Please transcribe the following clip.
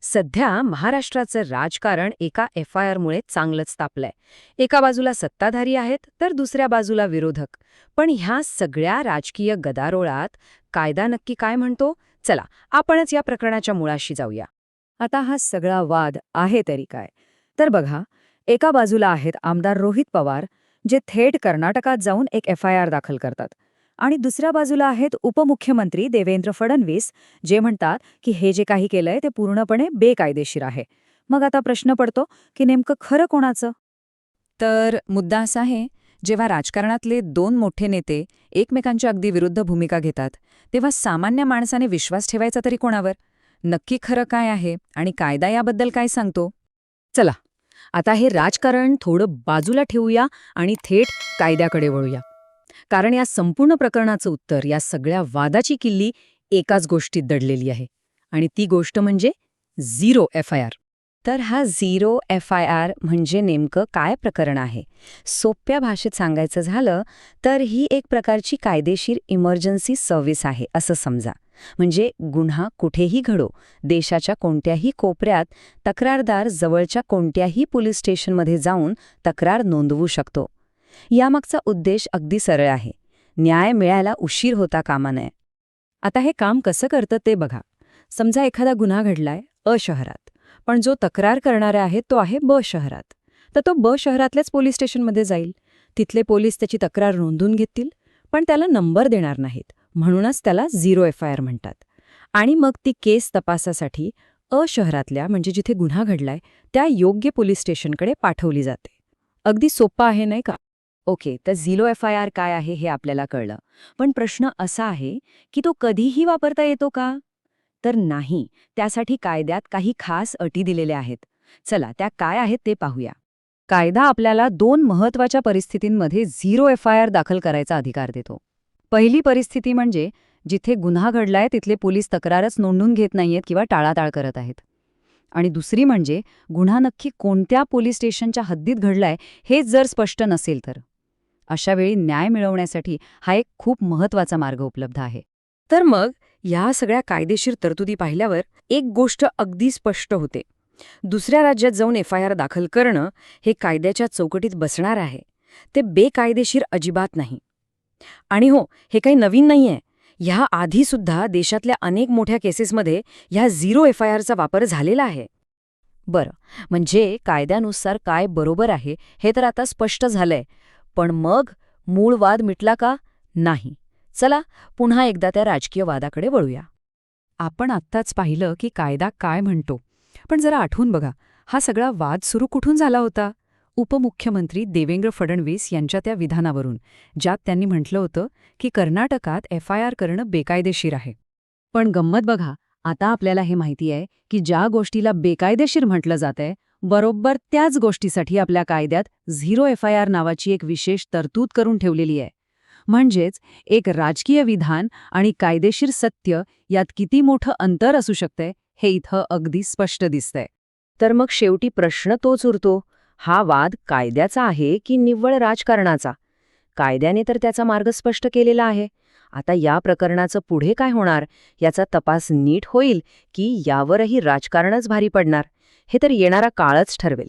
सध्या महाराष्ट्राचं राजकारण एका FIR-मुळे चांगलंच तापलंय. एका बाजूला सत्ताधारी आहेत तर दुसऱ्या बाजूला विरोधक. पण ह्या सगळ्या राजकीय गदारोळात कायदा नक्की काय म्हणतो? चला, आपणच या प्रकरणाच्या मुळाशी जाऊया. आता हा सगळा वाद आहे तरी काय? तर बघा, एका बाजूला आहेत आमदार रोहित पवार, जे थेट कर्नाटकात जाऊन एक FIR दाखल करतात. आणि दुसऱ्या बाजूला आहेत उपमुख्यमंत्री देवेंद्र फडणवीस, जे म्हणतात की हे जे काही केलंय ते पूर्णपणे बेकायदेशीर आहे. मग आता प्रश्न पडतो की नेमकं खरं कोणाचं? तर मुद्दा असा आहे, जेव्हा राजकारणातले दोन मोठे नेते एकमेकांच्या अगदी विरुद्ध भूमिका घेतात, तेव्हा सामान्य माणसाने विश्वास ठेवायचा तरी कोणावर? नक्की खरं काय आहे आणि कायदा याबद्दल काय सांगतो? चला, आता हे राजकारण थोडं बाजूला ठेवूया आणि थेट कायद्याकडे वळूया. कारण या संपूर्ण प्रकरणाचं उत्तर, या सगळ्या वादाची किल्ली एकाच गोष्टीत दडलेली आहे. आणि ती गोष्ट म्हणजे झिरो FIR. तर हा झिरो FIR म्हणजे नेमकं काय प्रकरण आहे? सोप्या भाषेत सांगायचं झालं तर ही एक प्रकारची कायदेशीर इमर्जन्सी सर्व्हिस आहे असं समजा. म्हणजे गुन्हा कुठेही घडो, देशाच्या कोणत्याही कोपऱ्यात तक्रारदार जवळच्या कोणत्याही पोलीस स्टेशनमध्ये जाऊन तक्रार नोंदवू शकतो. यामागचा उद्देश अगदी सरळ आहे. न्याय मिळायला उशीर होता कामा नये. आता हे काम कसं करतं ते बघा. समजा एखादा गुन्हा घडलाय अ शहरात, पण जो तक्रार करणारा आहे तो आहे ब शहरात. तर तो ब शहरातल्याच पोलीस स्टेशनमध्ये जाईल. तिथले पोलीस त्याची तक्रार नोंदवून घेतील, पण त्याला नंबर देणार नाहीत. म्हणूनच त्याला झिरो FIR म्हणतात. आणि मग ती केस तपासासाठी अ शहरातल्या, म्हणजे जिथे गुन्हा घडलाय, त्या योग्य पोलीस स्टेशनकडे पाठवली जाते. अगदी सोपं आहे नाही का? ओके, तर झिरो FIR काय आहे हे आपल्याला कळलं. पण प्रश्न असा आहे की तो कधीही वापरता येतो का? तर नाही. त्यासाठी कायद्यात काही खास अटी दिलेल्या आहेत. चला, त्या काय आहेत ते पाहूया. कायदा आपल्याला दोन महत्त्वाच्या परिस्थितींमध्ये झिरो FIR दाखल करायचा अधिकार देतो. पहिली परिस्थिती म्हणजे जिथे गुन्हा घडलाय तिथले पोलीस तक्रारच नोंदवून घेत नाहीयेत किंवा टाळाटाळ करत आहेत. आणि दुसरी म्हणजे गुन्हा नक्की कोणत्या पोलीस स्टेशनच्या हद्दीत घडलाय हेच जर स्पष्ट नसेल तर. अशा वेळी न्याय मिळवण्यासाठी हा एक खूप महत्त्वाचा मार्ग उपलब्ध आहे. तर मग या सगळ्या कायदेशीर तरतुदी पाहिल्यावर एक गोष्ट अगदी स्पष्ट होते. दुसऱ्या राज्यात जाऊन FIR दाखल करणं हे कायद्याच्या चौकटीत बसणार आहे. ते बेकायदेशीर अजिबात नाही. आणि हो, हे काही नवीन नाहीये. ह्या आधीसुद्धा देशातल्या अनेक मोठ्या केसेसमध्ये ह्या झिरो FIRचा वापर झालेला आहे. बरं, म्हणजे कायद्यानुसार काय बरोबर आहे हे तर आता स्पष्ट झालंय. पण मग मूळ वाद मिटला का? नाही. चला, पुन्हा एकदा त्या राजकीय वादाकडे वळूया. आपण आत्ताच पाहिलं की कायदा काय म्हणतो. पण जरा आठवून बघा, हा सगळा वाद सुरू कुठून झाला होता? उपमुख्यमंत्री देवेंद्र फडणवीस यांच्या त्या विधानावरून, ज्यात त्यांनी म्हटलं होतं की कर्नाटकात FIR करणं बेकायदेशीर आहे. पण गंमत बघा, आता आपल्याला हे माहिती आहे की ज्या गोष्टीला बेकायदेशीर म्हटलं जातंय, बरोबर त्याच गोष्टीसाठी आपल्या कायद्यात झिरो FIR नावाची एक विशेष तरतूद करून ठेवलेली आहे. म्हणजेच एक राजकीय विधान आणि कायदेशीर सत्य यात किती मोठं अंतर असू शकतंय हे इथं अगदी स्पष्ट दिसतंय. तर मग शेवटी प्रश्न तोच उरतो, हा वाद कायद्याचा आहे की निव्वळ राजकारणाचा? कायद्याने तर त्याचा मार्ग स्पष्ट केलेला आहे. आता या प्रकरणाचं पुढे काय होणार, याचा तपास नीट होईल की यावरही राजकारणच भारी पडणार, हे तर येणारा काळच ठरवेल.